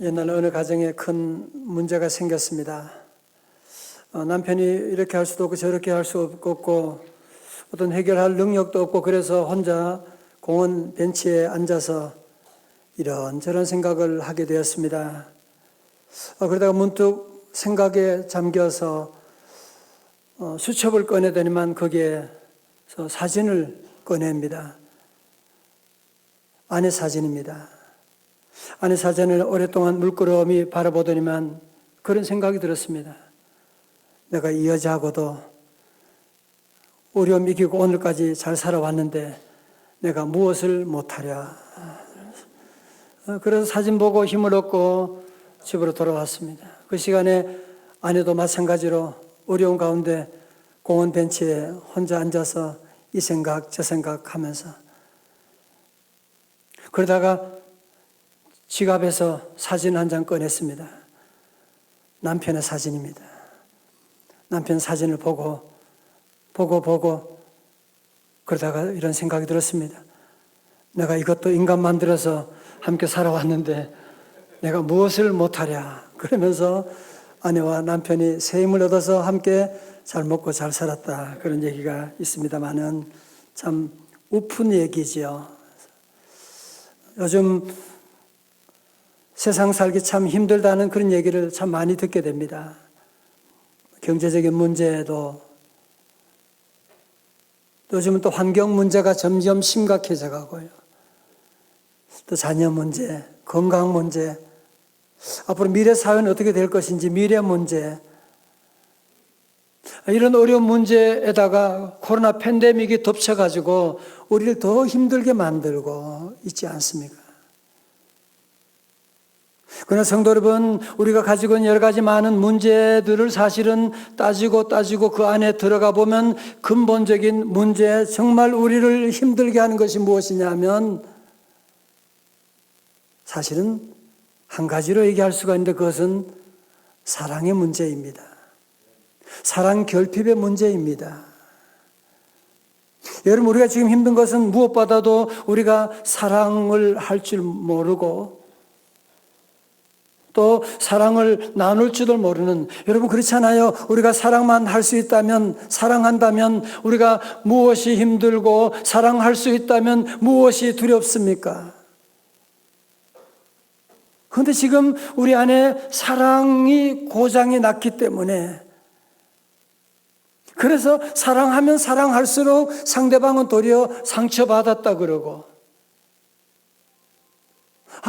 옛날 어느 가정에 큰 문제가 생겼습니다. 남편이 이렇게 할 수도 없고 저렇게 할 수 없고 어떤 해결할 능력도 없고 그래서 혼자 공원 벤치에 앉아서 이런저런 생각을 하게 되었습니다. 그러다가 문득 생각에 잠겨서 수첩을 꺼내더니만 거기에 사진을 꺼냅니다. 아내 사진입니다. 아내 사진을 오랫동안 물끄러미 바라보더니만 그런 생각이 들었습니다. 내가 이 여자하고도 어려움 이기고 오늘까지 잘 살아왔는데 내가 무엇을 못하랴. 그래서 사진 보고 힘을 얻고 집으로 돌아왔습니다. 그 시간에 아내도 마찬가지로 어려운 가운데 공원 벤치에 혼자 앉아서 이 생각 저 생각하면서 그러다가 지갑에서 사진 한 장 꺼냈습니다. 남편의 사진입니다. 남편 사진을 보고 그러다가 이런 생각이 들었습니다. 내가 이것도 인간 만들어서 함께 살아왔는데 내가 무엇을 못하랴. 그러면서 아내와 남편이 새 힘을 얻어서 함께 잘 먹고 잘 살았다. 그런 얘기가 있습니다만은 참 우픈 얘기지요. 요즘 세상 살기 참 힘들다는 그런 얘기를 참 많이 듣게 됩니다. 경제적인 문제도 요즘은 또 환경 문제가 점점 심각해져 가고요. 또 자녀 문제, 건강 문제, 앞으로 미래 사회는 어떻게 될 것인지 미래 문제, 이런 어려운 문제에다가 코로나 팬데믹이 덮쳐가지고 우리를 더 힘들게 만들고 있지 않습니까? 그러나 성도 여러분, 우리가 가지고 있는 여러 가지 많은 문제들을 사실은 따지고 그 안에 들어가 보면 근본적인 문제, 정말 우리를 힘들게 하는 것이 무엇이냐면 사실은 한 가지로 얘기할 수가 있는데 그것은 사랑의 문제입니다. 사랑 결핍의 문제입니다. 여러분, 우리가 지금 힘든 것은 무엇보다도 우리가 사랑을 할 줄 모르고 또 사랑을 나눌 줄도 모르는, 여러분 그렇잖아요. 우리가 사랑만 할 수 있다면, 사랑한다면 우리가 무엇이 힘들고 사랑할 수 있다면 무엇이 두렵습니까? 그런데 지금 우리 안에 사랑이 고장이 났기 때문에, 그래서 사랑하면 사랑할수록 상대방은 도리어 상처받았다 그러고,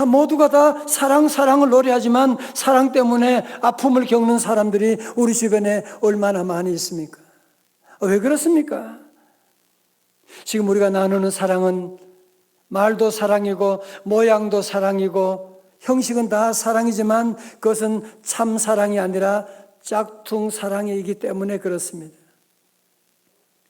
모두가 다 사랑을 노래하지만 사랑 때문에 아픔을 겪는 사람들이 우리 주변에 얼마나 많이 있습니까? 왜 그렇습니까? 지금 우리가 나누는 사랑은 말도 사랑이고 모양도 사랑이고 형식은 다 사랑이지만 그것은 참 사랑이 아니라 짝퉁 사랑이기 때문에 그렇습니다.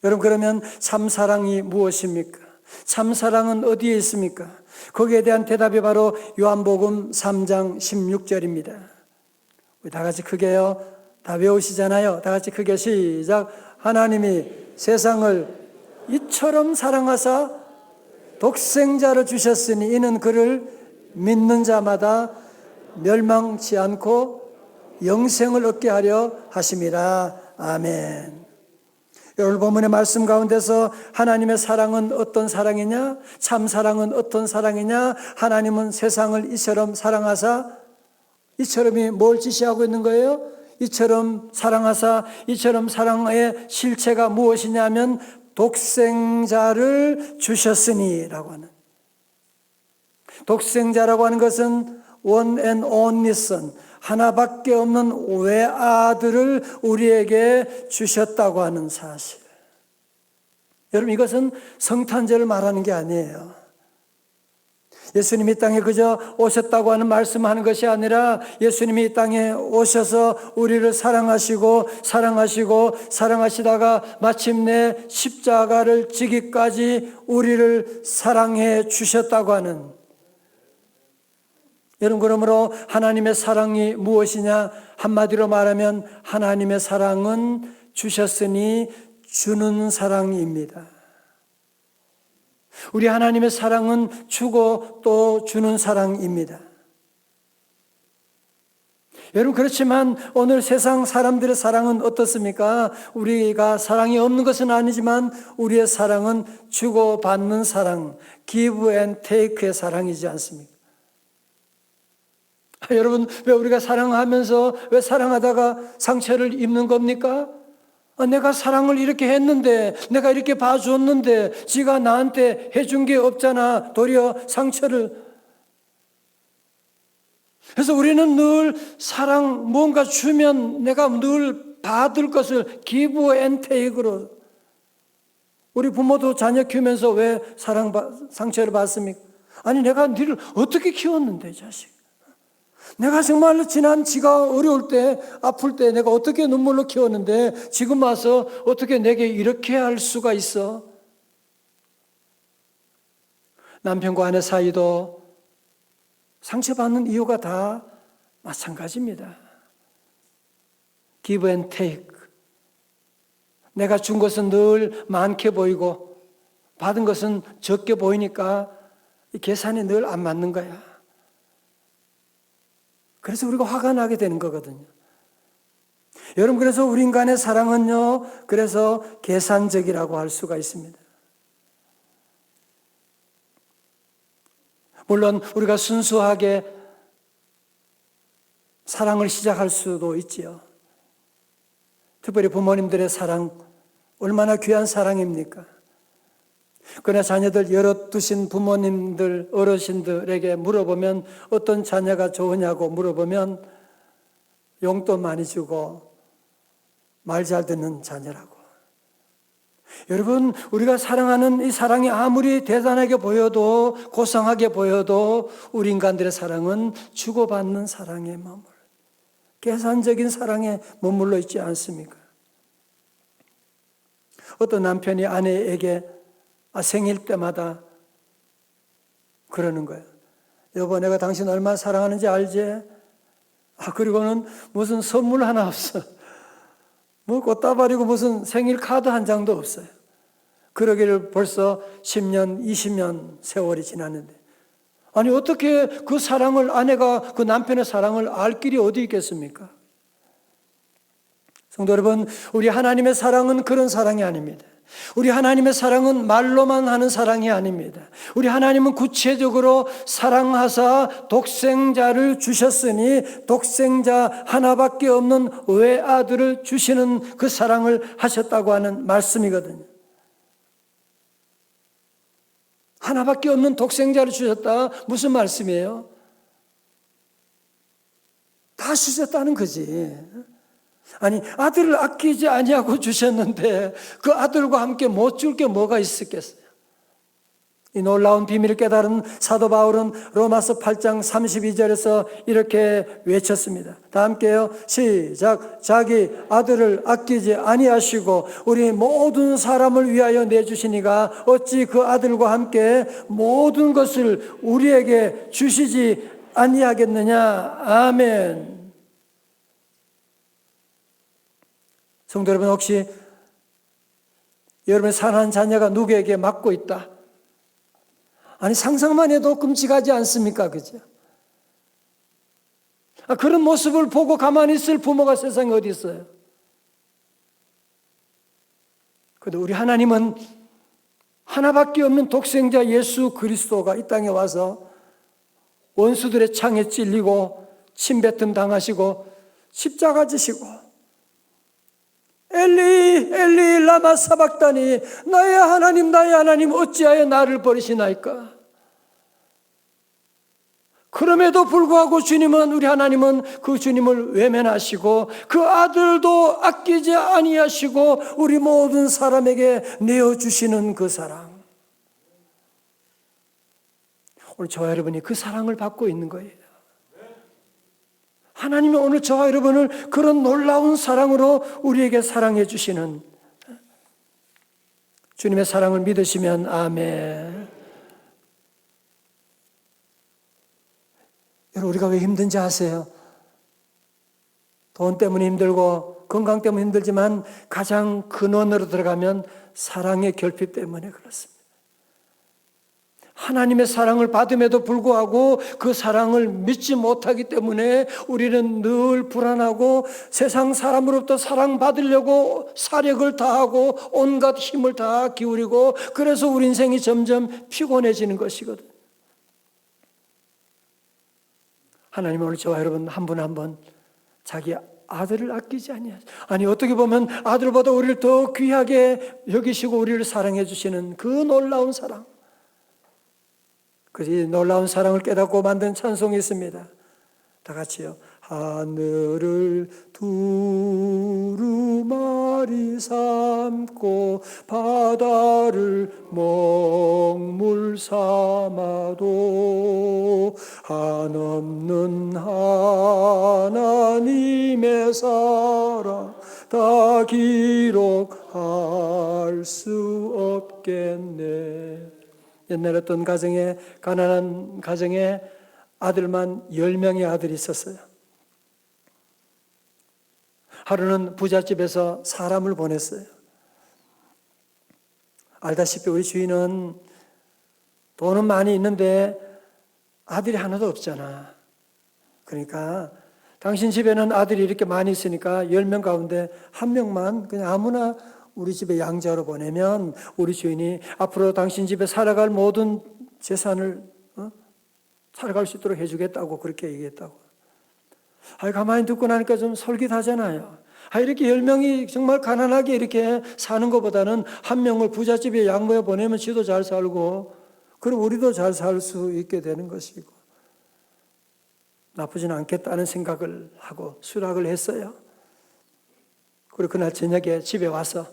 여러분, 그러면 참 사랑이 무엇입니까? 참 사랑은 어디에 있습니까? 거기에 대한 대답이 바로 요한복음 3장 16절입니다. 우리 다 같이 크게요. 다 외우시잖아요. 다 같이 크게 시작. 하나님이 세상을 이처럼 사랑하사 독생자를 주셨으니 이는 그를 믿는 자마다 멸망치 않고 영생을 얻게 하려 하심이라. 아멘. 오늘 본문의 말씀 가운데서 하나님의 사랑은 어떤 사랑이냐? 참 사랑은 어떤 사랑이냐? 하나님은 세상을 이처럼 사랑하사, 이처럼이 뭘 지시하고 있는 거예요? 이처럼 사랑하사, 이처럼 사랑의 실체가 무엇이냐면 독생자를 주셨으니 라고 하는, 독생자라고 하는 것은 one and only son, 하나밖에 없는 외아들을 우리에게 주셨다고 하는 사실. 여러분, 이것은 성탄절을 말하는 게 아니에요. 예수님이 이 땅에 그저 오셨다고 하는 말씀하는 것이 아니라 예수님이 이 땅에 오셔서 우리를 사랑하시다가 마침내 십자가를 지기까지 우리를 사랑해 주셨다고 하는, 여러분, 그러므로 하나님의 사랑이 무엇이냐? 한마디로 말하면 하나님의 사랑은 주셨으니 주는 사랑입니다. 우리 하나님의 사랑은 주고 또 주는 사랑입니다. 여러분, 그렇지만 오늘 세상 사람들의 사랑은 어떻습니까? 우리가 사랑이 없는 것은 아니지만 우리의 사랑은 주고받는 사랑, give and take의 사랑이지 않습니까? 여러분, 왜 우리가 사랑하면서 왜 사랑하다가 상처를 입는 겁니까? 내가 사랑을 이렇게 했는데, 내가 이렇게 봐줬는데 지가 나한테 해준 게 없잖아. 도리어 상처를. 그래서 우리는 늘 사랑, 뭔가 주면 내가 늘 받을 것을 give and take로. 우리 부모도 자녀 키우면서 왜 상처를 받습니까? 아니, 내가 너를 어떻게 키웠는데, 자식. 내가 정말 지가 어려울 때, 아플 때 내가 어떻게 눈물로 키웠는데 지금 와서 어떻게 내게 이렇게 할 수가 있어? 남편과 아내 사이도 상처받는 이유가 다 마찬가지입니다. give and take. 내가 준 것은 늘 많게 보이고 받은 것은 적게 보이니까 이 계산이 늘 안 맞는 거야. 그래서 우리가 화가 나게 되는 거거든요. 여러분, 그래서 우리 인간의 사랑은요, 그래서 계산적이라고 할 수가 있습니다. 물론 우리가 순수하게 사랑을 시작할 수도 있지요. 특별히 부모님들의 사랑, 얼마나 귀한 사랑입니까? 그러나 자녀들 여럿 두신 부모님들, 어르신들에게 물어보면 어떤 자녀가 좋으냐고 물어보면 용돈 많이 주고 말 잘 듣는 자녀라고. 여러분, 우리가 사랑하는 이 사랑이 아무리 대단하게 보여도, 고상하게 보여도 우리 인간들의 사랑은 주고받는 사랑에 계산적인 사랑에 머물러 있지 않습니까? 어떤 남편이 아내에게 생일 때마다 그러는 거예요. 여보, 내가 당신 얼마나 사랑하는지 알지? 그리고는 무슨 선물 하나 없어. 뭐 꽃다발이고 무슨 생일 카드 한 장도 없어요. 그러기를 벌써 10년, 20년 세월이 지났는데, 아니 어떻게 그 사랑을, 아내가 그 남편의 사랑을 알 길이 어디 있겠습니까? 성도 여러분, 우리 하나님의 사랑은 그런 사랑이 아닙니다. 우리 하나님의 사랑은 말로만 하는 사랑이 아닙니다. 우리 하나님은 구체적으로 사랑하사 독생자를 주셨으니 독생자 하나밖에 없는 외아들을 주시는 그 사랑을 하셨다고 하는 말씀이거든요. 하나밖에 없는 독생자를 주셨다. 무슨 말씀이에요? 다 주셨다는 거지. 아니, 아들을 아끼지 아니하고 주셨는데 그 아들과 함께 못 줄 게 뭐가 있었겠어요? 이 놀라운 비밀을 깨달은 사도 바울은 로마서 8장 32절에서 이렇게 외쳤습니다. 다 함께요. 시작. 자기 아들을 아끼지 아니하시고 우리 모든 사람을 위하여 내주시니가 어찌 그 아들과 함께 모든 것을 우리에게 주시지 아니하겠느냐. 아멘. 성도 여러분, 혹시 여러분의 사랑하는 자녀가 누구에게 맡고 있다? 아니, 상상만 해도 끔찍하지 않습니까? 그죠? 그런 모습을 보고 가만히 있을 부모가 세상에 어디 있어요? 그런데 우리 하나님은 하나밖에 없는 독생자 예수 그리스도가 이 땅에 와서 원수들의 창에 찔리고 침뱉음 당하시고 십자가 지시고 엘리 엘리 라마 사박다니 나의 하나님 어찌하여 나를 버리시나이까. 그럼에도 불구하고 주님은, 우리 하나님은 그 주님을 외면하시고 그 아들도 아끼지 아니하시고 우리 모든 사람에게 내어주시는 그 사랑. 오늘 저와 여러분이 그 사랑을 받고 있는 거예요. 하나님이 오늘 저와 여러분을 그런 놀라운 사랑으로 우리에게 사랑해 주시는, 주님의 사랑을 믿으시면 아멘. 여러분, 우리가 왜 힘든지 아세요? 돈 때문에 힘들고 건강 때문에 힘들지만 가장 근원으로 들어가면 사랑의 결핍 때문에 그렇습니다. 하나님의 사랑을 받음에도 불구하고 그 사랑을 믿지 못하기 때문에 우리는 늘 불안하고 세상 사람으로부터 사랑받으려고 사력을 다하고 온갖 힘을 다 기울이고, 그래서 우리 인생이 점점 피곤해지는 것이거든. 하나님은 오늘 저와 여러분 한 분 한 분 자기 아들을 아끼지 아니하죠. 아니, 어떻게 보면 아들보다 우리를 더 귀하게 여기시고 우리를 사랑해 주시는 그 놀라운 사랑, 그 놀라운 사랑을 깨닫고 만든 찬송이 있습니다. 다 같이요. 하늘을 두루마리 삼고 바다를 먹물 삼아도 한없는 하나님의 사랑 다 기록할 수 없겠네. 옛날 어떤 가정에, 가난한 가정에 아들만 10명의 아들이 있었어요. 하루는 부잣집에서 사람을 보냈어요. 알다시피 우리 주인은 돈은 많이 있는데 아들이 하나도 없잖아. 그러니까 당신 집에는 아들이 이렇게 많이 있으니까 10명 가운데 한 명만 그냥 아무나 우리 집에 양자로 보내면 우리 주인이 앞으로 당신 집에 살아갈 모든 재산을 살아갈 수 있도록 해주겠다고 그렇게 얘기했다고. 가만히 듣고 나니까 좀 솔깃하잖아요. 이렇게 10명이 정말 가난하게 이렇게 사는 것보다는 한 명을 부잣집에 양모해 보내면 지도 잘 살고, 그럼 우리도 잘 살 수 있게 되는 것이고, 나쁘지는 않겠다는 생각을 하고 수락을 했어요. 그리고 그날 저녁에 집에 와서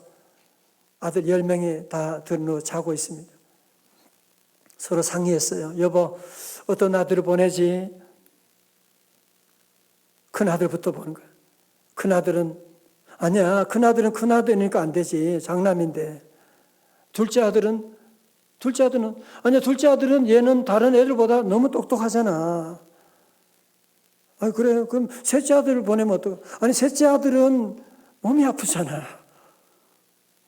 아들 10명이 다 들어 자고 있습니다. 서로 상의했어요. 여보, 어떤 아들을 보내지? 큰 아들부터 보는 거야. 큰 아들은, 아니야, 큰 아들은 큰 아들이니까 안 되지. 장남인데. 둘째 아들은, 아니야, 둘째 아들은 얘는 다른 애들보다 너무 똑똑하잖아. 그래요? 그럼 셋째 아들을 보내면 어떡해? 아니, 셋째 아들은 몸이 아프잖아.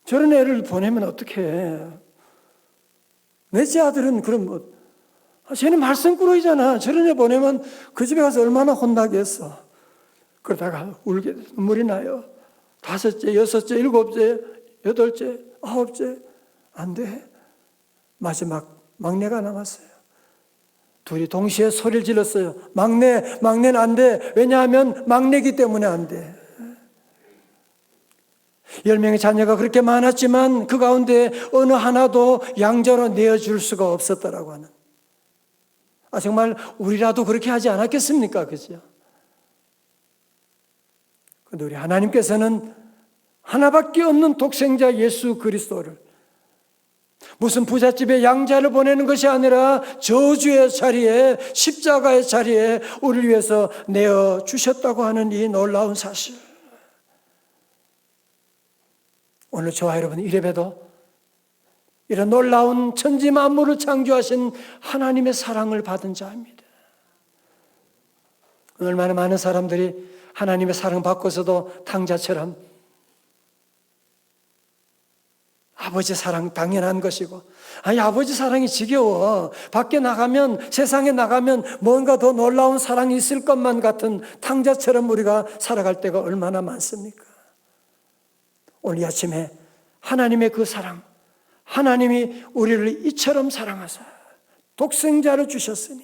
저런 애를 보내면 어떡해? 넷째 아들은 그럼 뭐, 쟤는 말썽꾸러기잖아. 저런 애 보내면 그 집에 가서 얼마나 혼나겠어. 그러다가 울게 눈물이 나요. 5째, 6째, 7째, 8째, 9째. 안 돼. 마지막 막내가 남았어요. 둘이 동시에 소리를 질렀어요. 막내는 안 돼. 왜냐하면 막내기 때문에 안 돼. 10명의 자녀가 그렇게 많았지만 그 가운데 어느 하나도 양자로 내어줄 수가 없었다라고 하는. 정말 우리라도 그렇게 하지 않았겠습니까? 그죠? 근데 우리 하나님께서는 하나밖에 없는 독생자 예수 그리스도를 무슨 부잣집에 양자를 보내는 것이 아니라 저주의 자리에, 십자가의 자리에 우리를 위해서 내어주셨다고 하는 이 놀라운 사실. 오늘 저와 여러분 이래봬도 이런 놀라운 천지 만물을 창조하신 하나님의 사랑을 받은 자입니다. 얼마나 많은 사람들이 하나님의 사랑 받고서도 탕자처럼 아버지 사랑 당연한 것이고, 아버지 사랑이 지겨워. 밖에 나가면, 세상에 나가면 뭔가 더 놀라운 사랑이 있을 것만 같은 탕자처럼 우리가 살아갈 때가 얼마나 많습니까? 오늘 이 아침에 하나님의 그 사랑, 하나님이 우리를 이처럼 사랑하사 독생자를 주셨으니,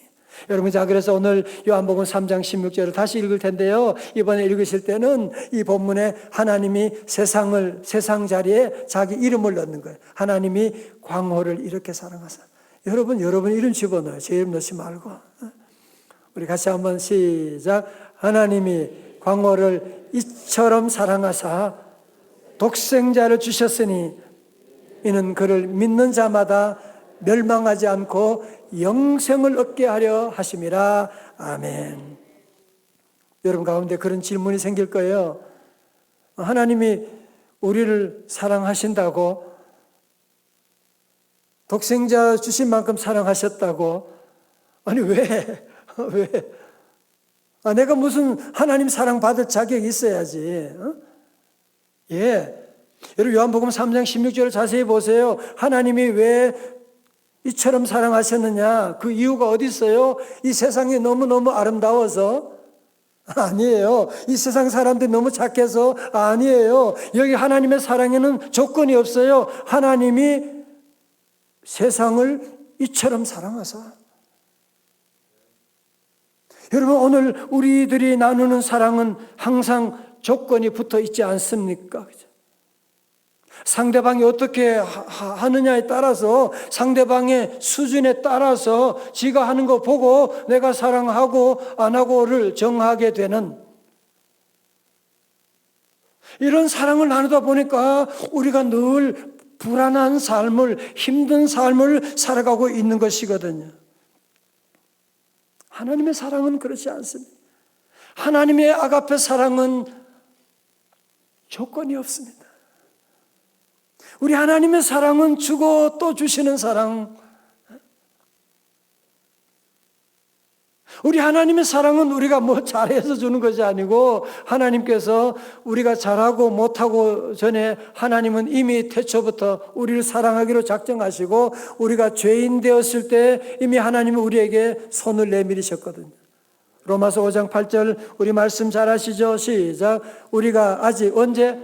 여러분, 자, 그래서 오늘 요한복음 3장 16절을 다시 읽을 텐데요. 이번에 읽으실 때는 이 본문에 하나님이 세상 자리에 자기 이름을 넣는 거예요. 하나님이 광호를 이렇게 사랑하사. 여러분 이름 집어넣어요. 제 이름 넣지 말고. 우리 같이 한번 시작. 하나님이 광호를 이처럼 사랑하사 독생자를 주셨으니 이는 그를 믿는 자마다 멸망하지 않고 영생을 얻게 하려 하심이라. 아멘. 여러분 가운데 그런 질문이 생길 거예요. 하나님이 우리를 사랑하신다고, 독생자 주신 만큼 사랑하셨다고, 아니 왜? 내가 무슨 하나님 사랑받을 자격이 있어야지. 예. 여러분 요한복음 3장 16절을 자세히 보세요. 하나님이 왜 이처럼 사랑하셨느냐? 그 이유가 어디 있어요? 이 세상이 너무너무 아름다워서? 아니에요. 이 세상 사람들이 너무 착해서? 아니에요. 여기 하나님의 사랑에는 조건이 없어요. 하나님이 세상을 이처럼 사랑하사. 여러분, 오늘 우리들이 나누는 사랑은 항상 조건이 붙어 있지 않습니까? 상대방이 어떻게 하느냐에 따라서, 상대방의 수준에 따라서 지가 하는 거 보고 내가 사랑하고 안 하고를 정하게 되는 이런 사랑을 나누다 보니까 우리가 늘 불안한 삶을, 힘든 삶을 살아가고 있는 것이거든요. 하나님의 사랑은 그렇지 않습니다. 하나님의 아가페 사랑은 조건이 없습니다. 우리 하나님의 사랑은 주고 또 주시는 사랑. 우리 하나님의 사랑은 우리가 뭐 잘해서 주는 것이 아니고 하나님께서 우리가 잘하고 못하고 전에 하나님은 이미 태초부터 우리를 사랑하기로 작정하시고 우리가 죄인 되었을 때 이미 하나님은 우리에게 손을 내밀으셨거든요. 로마서 5장 8절 우리 말씀 잘 아시죠? 시작. 우리가 아직 언제?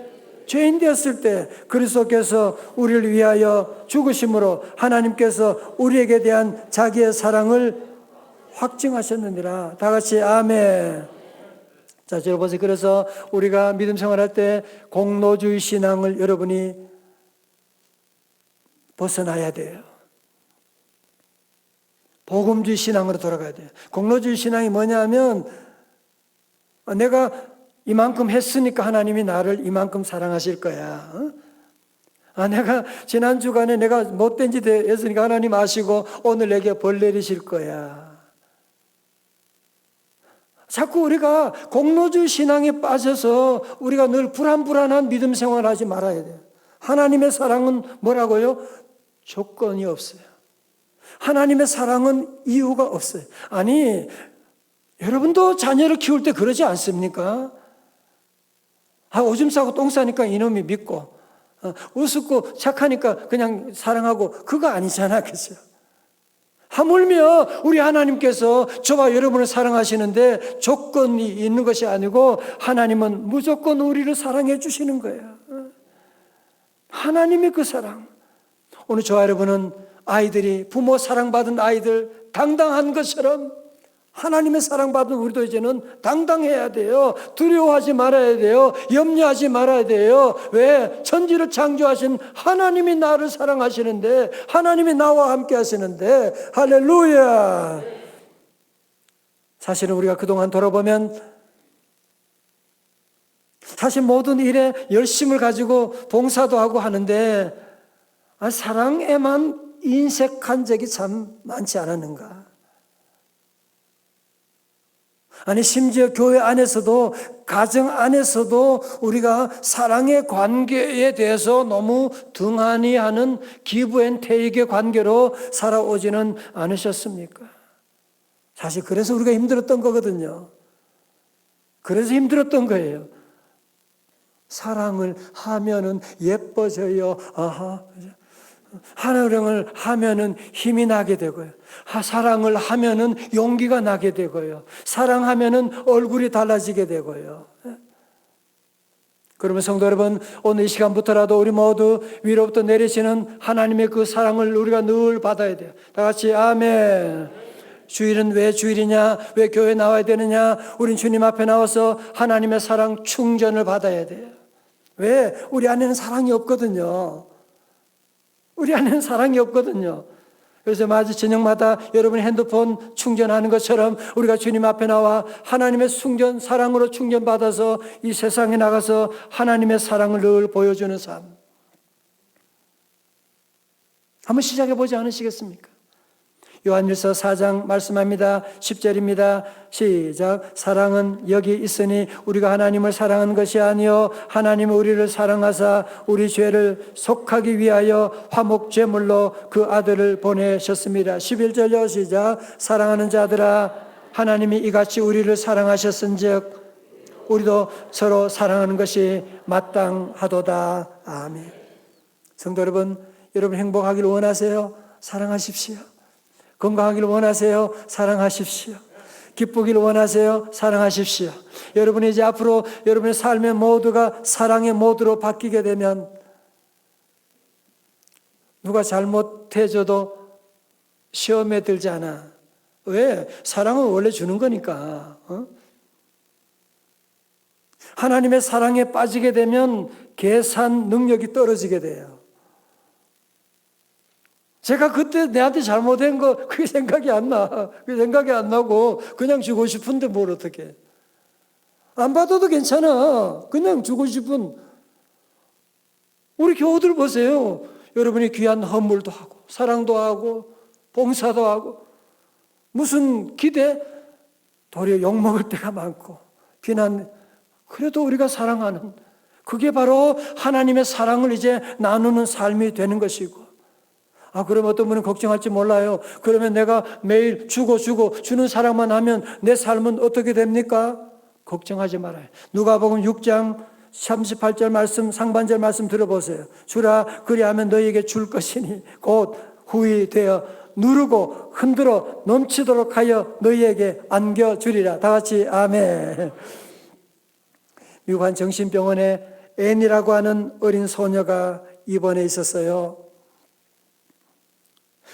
죄인 되었을 때 그리스도께서 우리를 위하여 죽으심으로 하나님께서 우리에게 대한 자기의 사랑을 확증하셨느니라. 다 같이 아멘. 자, 여러분, 그래서 우리가 믿음 생활할 때 공로주의 신앙을 여러분이 벗어나야 돼요. 복음주의 신앙으로 돌아가야 돼요. 공로주의 신앙이 뭐냐면 내가 이만큼 했으니까 하나님이 나를 이만큼 사랑하실 거야. 내가 지난 주간에 내가 못된 짓 했으니까 하나님 아시고 오늘 내게 벌 내리실 거야. 자꾸 우리가 공로주의 신앙에 빠져서 우리가 늘 불안불안한 믿음 생활하지 말아야 돼요. 하나님의 사랑은 뭐라고요? 조건이 없어요. 하나님의 사랑은 이유가 없어요. 아니, 여러분도 자녀를 키울 때 그러지 않습니까? 오줌 싸고 똥 싸니까 이놈이 믿고, 우습고 착하니까 그냥 사랑하고, 그거 아니잖아, 그죠? 하물며 우리 하나님께서 저와 여러분을 사랑하시는데 조건이 있는 것이 아니고 하나님은 무조건 우리를 사랑해 주시는 거예요. 하나님의 그 사랑. 오늘 저와 여러분은 아이들이 부모 사랑받은 아이들 당당한 것처럼 하나님의 사랑받은 우리도 이제는 당당해야 돼요. 두려워하지 말아야 돼요. 염려하지 말아야 돼요. 왜? 천지를 창조하신 하나님이 나를 사랑하시는데, 하나님이 나와 함께 하시는데, 할렐루야. 사실은 우리가 그동안 돌아보면 사실 모든 일에 열심을 가지고 봉사도 하고 하는데 사랑에만 인색한 적이 참 많지 않았는가? 아니, 심지어 교회 안에서도, 가정 안에서도 우리가 사랑의 관계에 대해서 너무 등한히 하는 기브 앤 테이크의 관계로 살아오지는 않으셨습니까? 사실 그래서 우리가 힘들었던 거거든요. 그래서 힘들었던 거예요. 사랑을 하면은 예뻐져요. 아하. 사랑을 하면은 힘이 나게 되고요. 사랑을 하면은 용기가 나게 되고요. 사랑하면은 얼굴이 달라지게 되고요. 그러면 성도 여러분, 오늘 이 시간부터라도 우리 모두 위로부터 내리시는 하나님의 그 사랑을 우리가 늘 받아야 돼요. 다 같이 아멘. 주일은 왜 주일이냐? 왜 교회 나와야 되느냐? 우린 주님 앞에 나와서 하나님의 사랑 충전을 받아야 돼요. 왜? 우리 안에는 사랑이 없거든요. 우리 안에는 사랑이 없거든요. 그래서 마치 저녁마다 여러분이 핸드폰 충전하는 것처럼 우리가 주님 앞에 나와 하나님의 충전, 사랑으로 충전받아서 이 세상에 나가서 하나님의 사랑을 늘 보여주는 삶. 한번 시작해 보지 않으시겠습니까? 요한일서 4장 말씀합니다. 10절입니다. 시작. 사랑은 여기 있으니 우리가 하나님을 사랑한 것이 아니요 하나님은 우리를 사랑하사 우리 죄를 속하기 위하여 화목제물로 그 아들을 보내셨습니다. 11절요. 시작. 사랑하는 자들아 하나님이 이같이 우리를 사랑하셨은즉 우리도 서로 사랑하는 것이 마땅하도다. 아멘. 성도 여러분, 여러분 행복하기를 원하세요? 사랑하십시오. 건강하기를 원하세요? 사랑하십시오. 기쁘기를 원하세요? 사랑하십시오. 여러분이 이제 앞으로 여러분의 삶의 모두가 사랑의 모두로 바뀌게 되면 누가 잘못해줘도 시험에 들지 않아. 왜? 사랑은 원래 주는 거니까. 하나님의 사랑에 빠지게 되면 계산 능력이 떨어지게 돼요. 제가 그때 내한테 잘못한 거 그게 생각이 안 나. 그게 생각이 안 나고 그냥 주고 싶은데 뭘 어떻게. 안 받아도 괜찮아. 그냥 주고 싶은. 우리 교우들 보세요. 여러분이 귀한 헌물도 하고 사랑도 하고 봉사도 하고 무슨 기대? 도리어 욕먹을 때가 많고 비난. 그래도 우리가 사랑하는 그게 바로 하나님의 사랑을 이제 나누는 삶이 되는 것이고 그러면 어떤 분은 걱정할지 몰라요. 그러면 내가 매일 주고 주는 사랑만 하면 내 삶은 어떻게 됩니까? 걱정하지 말아요. 누가복음 6장 38절 말씀 상반절 말씀 들어보세요. 주라 그리하면 너희에게 줄 것이니 곧 후히 되어 누르고 흔들어 넘치도록 하여 너희에게 안겨주리라. 다 같이 아멘. 미국 한 정신병원에 앤이라고 하는 어린 소녀가 입원해 있었어요.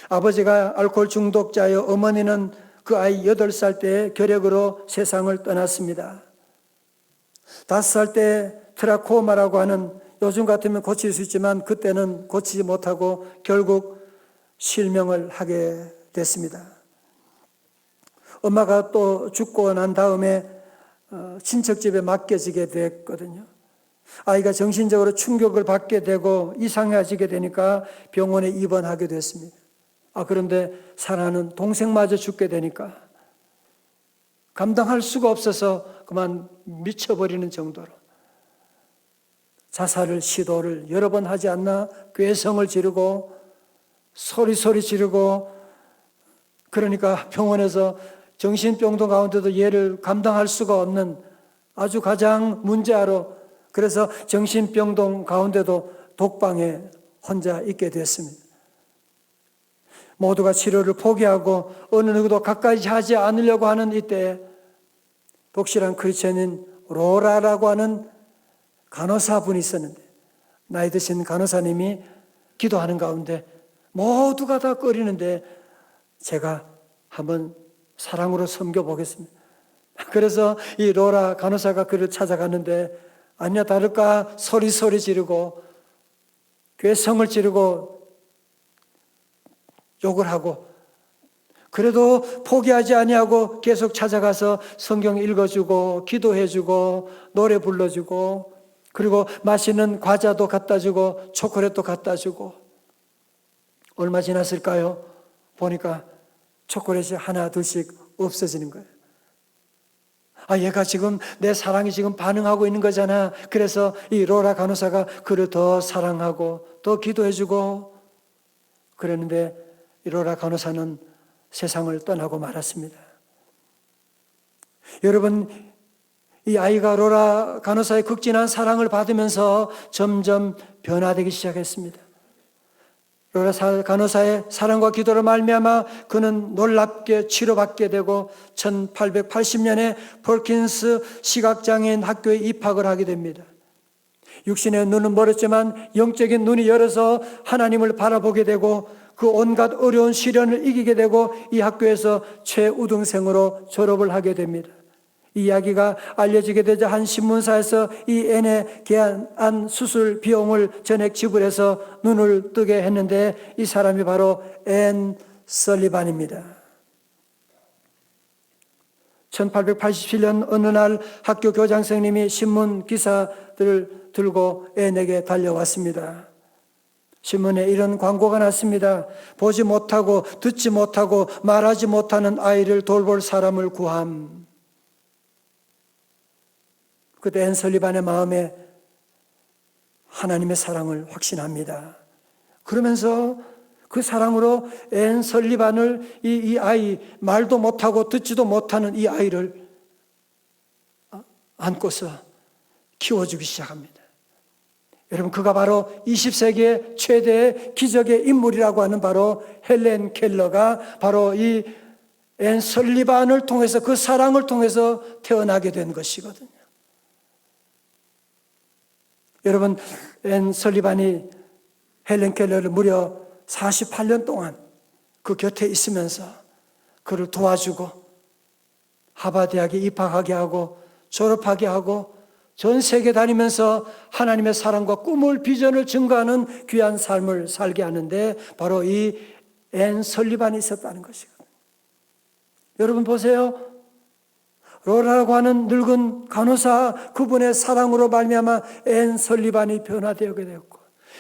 아버지가 알코올 중독자여 어머니는 그 아이 8살 때 결핵으로 세상을 떠났습니다. 5살 때 트라코마라고 하는 요즘 같으면 고칠 수 있지만 그때는 고치지 못하고 결국 실명을 하게 됐습니다. 엄마가 또 죽고 난 다음에 친척 집에 맡겨지게 됐거든요. 아이가 정신적으로 충격을 받게 되고 이상해지게 되니까 병원에 입원하게 됐습니다. 그런데 사랑하는 동생마저 죽게 되니까 감당할 수가 없어서 그만 미쳐버리는 정도로 자살을 시도를 여러 번 하지 않나 괴성을 지르고 소리 지르고 그러니까 병원에서 정신병동 가운데도 얘를 감당할 수가 없는 아주 가장 문제아로 그래서 정신병동 가운데도 독방에 혼자 있게 됐습니다. 모두가 치료를 포기하고 어느 누구도 가까이 하지 않으려고 하는 이때 독실한 크리스천인 로라라고 하는 간호사분이 있었는데 나이 드신 간호사님이 기도하는 가운데 모두가 다 꺼리는데 제가 한번 사랑으로 섬겨보겠습니다. 그래서 이 로라 간호사가 그를 찾아갔는데 아니나 다를까 소리 지르고 괴성을 지르고 욕을 하고 그래도 포기하지 아니하고 계속 찾아가서 성경 읽어주고 기도해주고 노래 불러주고 그리고 맛있는 과자도 갖다주고 초콜릿도 갖다주고 얼마 지났을까요? 보니까 초콜릿이 하나 둘씩 없어지는 거예요. 얘가 지금 내 사랑이 지금 반응하고 있는 거잖아. 그래서 이 로라 간호사가 그를 더 사랑하고 더 기도해주고 그랬는데 이 로라 간호사는 세상을 떠나고 말았습니다. 여러분, 이 아이가 로라 간호사의 극진한 사랑을 받으면서 점점 변화되기 시작했습니다. 로라 간호사의 사랑과 기도로 말미암아 그는 놀랍게 치료받게 되고 1880년에 폴킨스 시각장애인 학교에 입학을 하게 됩니다. 육신의 눈은 멀었지만 영적인 눈이 열어서 하나님을 바라보게 되고 그 온갖 어려운 시련을 이기게 되고 이 학교에서 최우등생으로 졸업을 하게 됩니다. 이 이야기가 알려지게 되자 한 신문사에서 이 앤의 개안 수술 비용을 전액 지불해서 눈을 뜨게 했는데 이 사람이 바로 앤 설리반입니다. 1887년 어느 날 학교 교장 선생님이 신문 기사들을 들고 앤에게 달려왔습니다. 신문에 이런 광고가 났습니다. 보지 못하고 듣지 못하고 말하지 못하는 아이를 돌볼 사람을 구함. 그때 앤 설리반의 마음에 하나님의 사랑을 확신합니다. 그러면서 그 사랑으로 앤 설리반을 이 아이, 말도 못하고 듣지도 못하는 이 아이를 안고서 키워주기 시작합니다. 여러분, 그가 바로 20세기의 최대의 기적의 인물이라고 하는 바로 헬렌 켈러가 바로 이 앤 설리반을 통해서, 그 사랑을 통해서 태어나게 된 것이거든요. 여러분, 앤 설리반이 헬렌 켈러를 무려 48년 동안 그 곁에 있으면서 그를 도와주고 하버드대학에 입학하게 하고 졸업하게 하고 전 세계 다니면서 하나님의 사랑과 꿈을, 비전을 증거하는 귀한 삶을 살게 하는데 바로 이 앤 설리반이 있었다는 것이거든요. 여러분 보세요. 로라라고 하는 늙은 간호사, 그분의 사랑으로 말미암아 앤 설리반이 변화되게 되었고,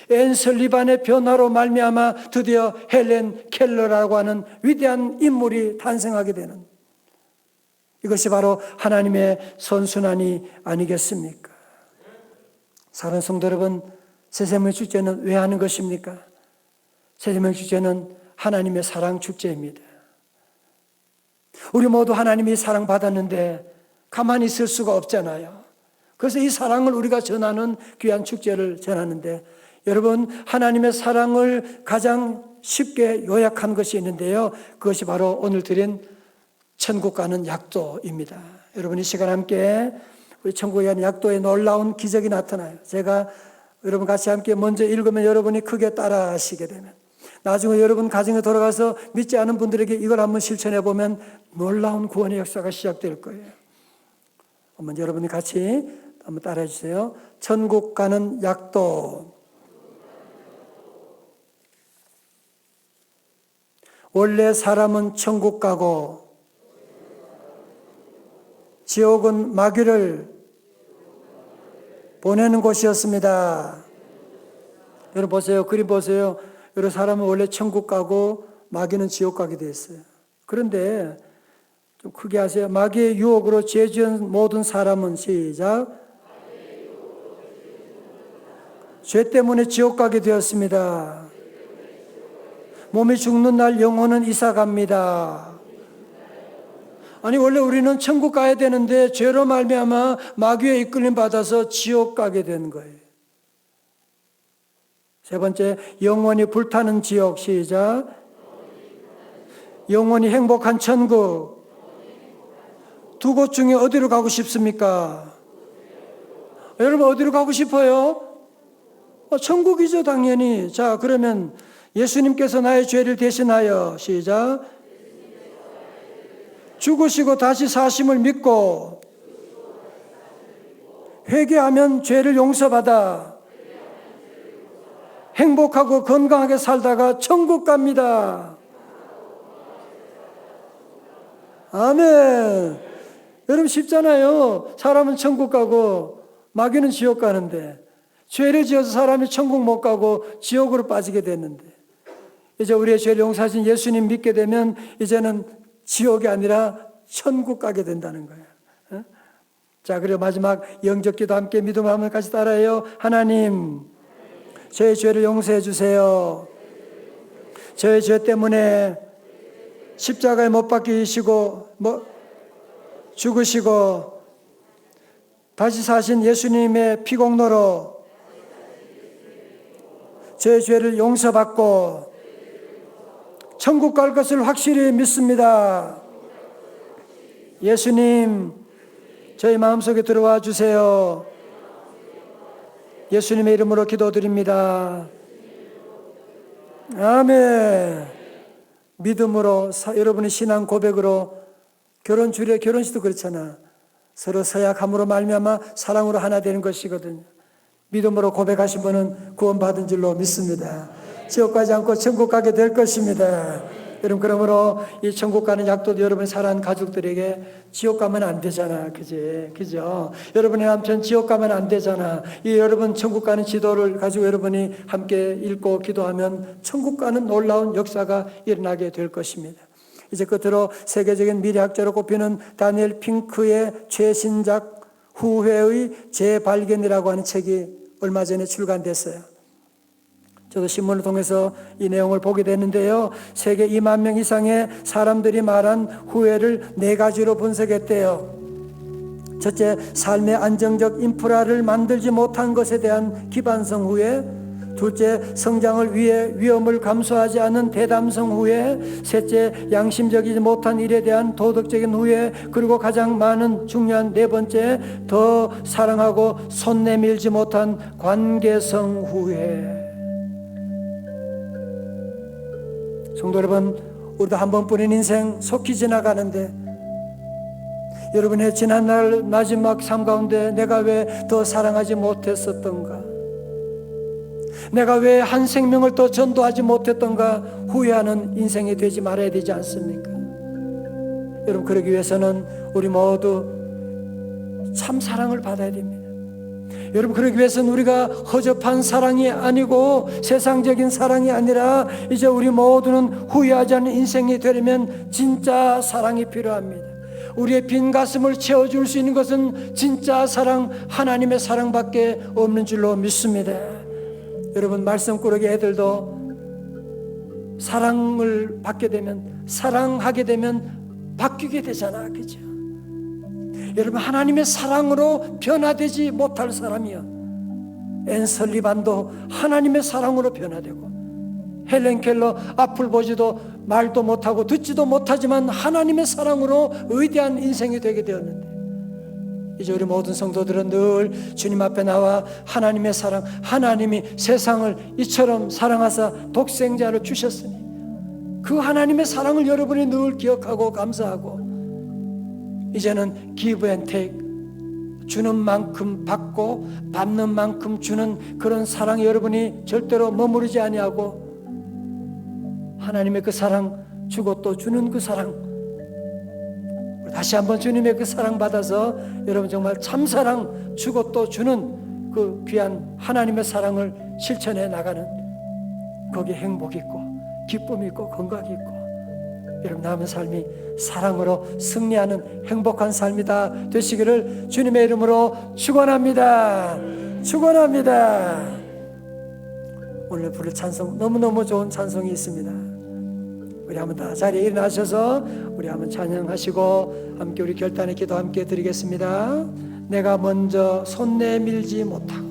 앤 설리반의 변화로 말미암아 드디어 헬렌 켈러라고 하는 위대한 인물이 탄생하게 되는, 이것이 바로 하나님의 선순환이 아니겠습니까? 사랑하는 성도 여러분, 새생명 축제는 왜 하는 것입니까? 새생명 축제는 하나님의 사랑 축제입니다. 우리 모두 하나님이 사랑받았는데 가만히 있을 수가 없잖아요. 그래서 이 사랑을 우리가 전하는 귀한 축제를 전하는데, 여러분, 하나님의 사랑을 가장 쉽게 요약한 것이 있는데요, 그것이 바로 오늘 드린 천국 가는 약도입니다. 여러분, 이 시간 함께 우리 천국에 가는 약도에 놀라운 기적이 나타나요. 제가 여러분 같이 함께 먼저 읽으면 여러분이 크게 따라 하시게 되면, 나중에 여러분 가정에 돌아가서 믿지 않은 분들에게 이걸 한번 실천해 보면 놀라운 구원의 역사가 시작될 거예요. 한번 여러분이 같이 한번 따라해 주세요. 천국 가는 약도. 원래 사람은 천국 가고 지옥은 마귀를 보내는 곳이었습니다. 여러분 보세요. 그림 보세요. 여러 사람은 원래 천국 가고 마귀는 지옥 가게 돼 있어요. 그런데 좀 크게 하세요. 마귀의 유혹으로 죄 지은 모든 사람은, 시작, 죄 때문에 지옥 가게 되었습니다. 몸이 죽는 날 영혼은 이사 갑니다. 아니, 원래 우리는 천국 가야 되는데 죄로 말미암아 마귀의 이끌림 받아서 지옥 가게 된 거예요. 세 번째, 영원히 불타는 지옥, 시작, 영원히 행복한 천국. 두 곳 중에 어디로 가고 싶습니까? 여러분, 어디로 가고 싶어요? 천국이죠, 당연히. 자, 그러면 예수님께서 나의 죄를 대신하여, 시작, 죽으시고 다시 사심을 믿고 회개하면 죄를 용서받아 행복하고 건강하게 살다가 천국 갑니다. 아멘. 여러분, 쉽잖아요. 사람은 천국 가고 마귀는 지옥 가는데, 죄를 지어서 사람이 천국 못 가고 지옥으로 빠지게 됐는데, 이제 우리의 죄를 용서하신 예수님 믿게 되면 이제는 지옥이 아니라 천국 가게 된다는 거예요. 자, 그리고 마지막 영접기도 함께 믿음을 한번 같이 따라해요. 하나님, 저의 죄를 용서해 주세요. 저의 죄 때문에 십자가에 못 박히시고 죽으시고 다시 사신 예수님의 피공로로 저의 죄를 용서받고 천국 갈 것을 확실히 믿습니다. 예수님, 저희 마음속에 들어와 주세요. 예수님의 이름으로 기도드립니다. 아멘. 믿음으로 여러분의 신앙 고백으로, 결혼식도 그렇잖아. 서로 서약함으로 말미암아 사랑으로 하나 되는 것이거든요. 믿음으로 고백하신 분은 구원받은 줄로 믿습니다. 지옥 가지 않고 천국 가게 될 것입니다. 여러분, 그러므로 이 천국 가는 약도도 여러분의 사랑하는 가족들에게 지옥 가면 안 되잖아. 그죠? 여러분의 남편 지옥 가면 안 되잖아. 이 여러분 천국 가는 지도를 가지고 여러분이 함께 읽고 기도하면 천국 가는 놀라운 역사가 일어나게 될 것입니다. 이제 끝으로 세계적인 미래학자로 꼽히는 다니엘 핑크의 최신작 후회의 재발견이라고 하는 책이 얼마 전에 출간됐어요. 저도 신문을 통해서 이 내용을 보게 됐는데요. 세계 2만 명 이상의 사람들이 말한 후회를 4가지로 분석했대요. 첫째, 삶의 안정적 인프라를 만들지 못한 것에 대한 기반성 후회. 둘째, 성장을 위해 위험을 감수하지 않은 대담성 후회. 셋째, 양심적이지 못한 일에 대한 도덕적인 후회. 그리고 가장 많은 중요한 네 번째, 더 사랑하고 손 내밀지 못한 관계성 후회. 성도 여러분, 우리도 한 번뿐인 인생 속히 지나가는데 여러분의 지난날 마지막 삶 가운데 내가 왜 더 사랑하지 못했었던가, 내가 왜 한 생명을 더 전도하지 못했던가 후회하는 인생이 되지 말아야 되지 않습니까? 여러분, 그러기 위해서는 우리 모두 참 사랑을 받아야 됩니다. 여러분, 그러기 위해서는 우리가 허접한 사랑이 아니고 세상적인 사랑이 아니라 이제 우리 모두는 후회하지 않는 인생이 되려면 진짜 사랑이 필요합니다. 우리의 빈 가슴을 채워줄 수 있는 것은 진짜 사랑, 하나님의 사랑밖에 없는 줄로 믿습니다. 여러분, 말씀꾸러기 애들도 사랑을 받게 되면, 사랑하게 되면 바뀌게 되잖아, 그죠? 여러분, 하나님의 사랑으로 변화되지 못할 사람이요, 앤 설리반도 하나님의 사랑으로 변화되고, 헬렌 켈러 앞을 보지도 말도 못하고 듣지도 못하지만 하나님의 사랑으로 위대한 인생이 되게 되었는데, 이제 우리 모든 성도들은 늘 주님 앞에 나와 하나님의 사랑, 하나님이 세상을 이처럼 사랑하사 독생자를 주셨으니 그 하나님의 사랑을 여러분이 늘 기억하고 감사하고, 이제는 give and take, 주는 만큼 받고 받는 만큼 주는 그런 사랑에 여러분이 절대로 머무르지 아니하고, 하나님의 그 사랑 주고 또 주는 그 사랑, 다시 한번 주님의 그 사랑 받아서 여러분 정말 참사랑 주고 또 주는 그 귀한 하나님의 사랑을 실천해 나가는, 거기에 행복 있고 기쁨 있고 건강 있고 여러분 남은 삶이 사랑으로 승리하는 행복한 삶이 다 되시기를 주님의 이름으로 축원합니다. 축원합니다. 오늘 부를 찬송, 너무너무 좋은 찬송이 있습니다. 우리 한번 다 자리에 일어나셔서 우리 한번 찬양하시고 함께 우리 결단의 기도 함께 드리겠습니다. 내가 먼저 손 내밀지 못하고,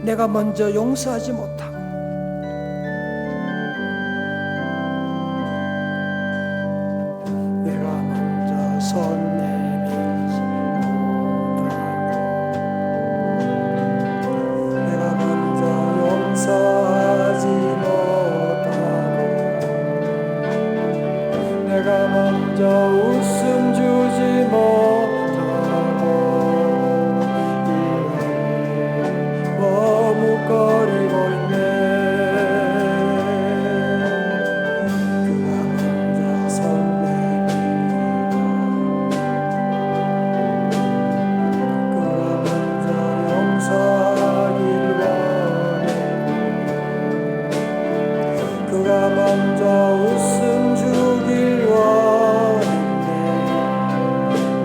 내가 먼저 용서하지 못하고, 내가 먼저 손 내밀지 못하고, 내가 먼저 용서하지 못하고, 내가 먼저 웃음 주지 못하고, 이런 머뭇거리고 있네. 그가 먼저 손 내밀고, 그가 먼저 용서하길 원해. 그가 먼저 웃음 주길 원했네.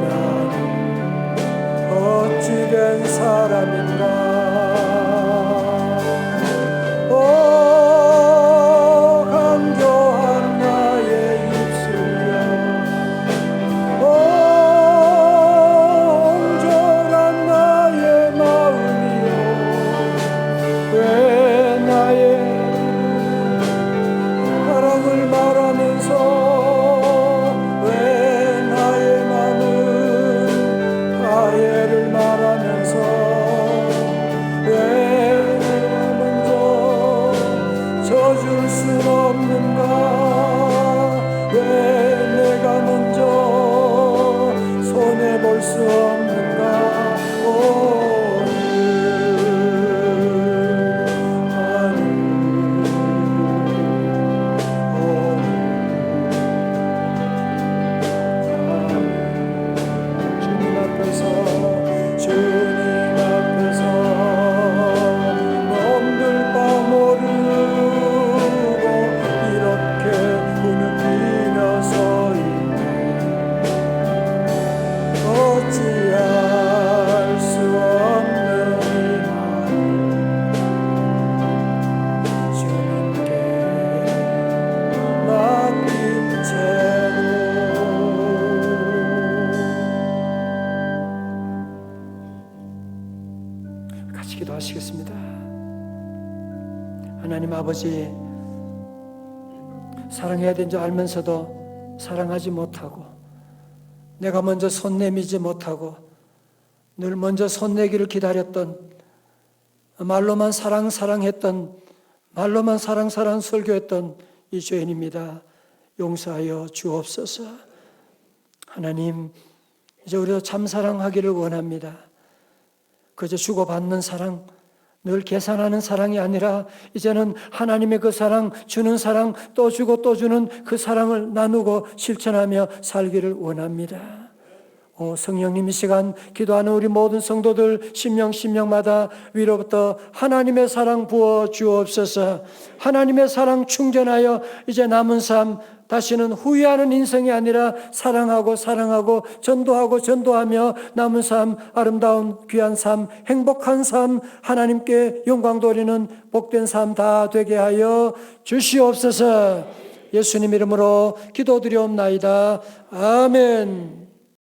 나는 어찌된 사람인가. 오 간교한 나의 입술이여, 오 옹졸한 나의 마음이여, 왜 나의 사랑을 말하면서, 왜 나의 마음은 화해를 말하면서, 왜 내가 먼저 져줄 순 없는가, 왜 내가 먼저 손해볼 수 없는가. 오늘 하늘 주님 앞에서 넘들 바 모르고 이렇게 부르짖며 서 있네. 어찌할 수 없는 이 마음 주님께 맡긴 채로 기도하시겠습니다. 하나님 아버지, 사랑해야 되는 줄 알면서도 사랑하지 못하고, 내가 먼저 손 내밀지 못하고 늘 먼저 손 내기를 기다렸던, 말로만 사랑했던, 말로만 사랑 설교했던 이 죄인입니다. 용서하여 주옵소서. 하나님, 이제 우리도 참 사랑하기를 원합니다. 그저 주고받는 사랑, 늘 계산하는 사랑이 아니라 이제는 하나님의 그 사랑, 주는 사랑, 또 주고 또 주는 그 사랑을 나누고 실천하며 살기를 원합니다. 성령님, 이 시간 기도하는 우리 모든 성도들 심령마다 위로부터 하나님의 사랑 부어 주옵소서. 하나님의 사랑 충전하여 이제 남은 삶, 다시는 후회하는 인생이 아니라 사랑하고 전도하며 남은 삶, 아름다운 귀한 삶, 행복한 삶, 하나님께 영광 돌리는 복된 삶 다 되게 하여 주시옵소서. 예수님 이름으로 기도드리옵나이다. 아멘.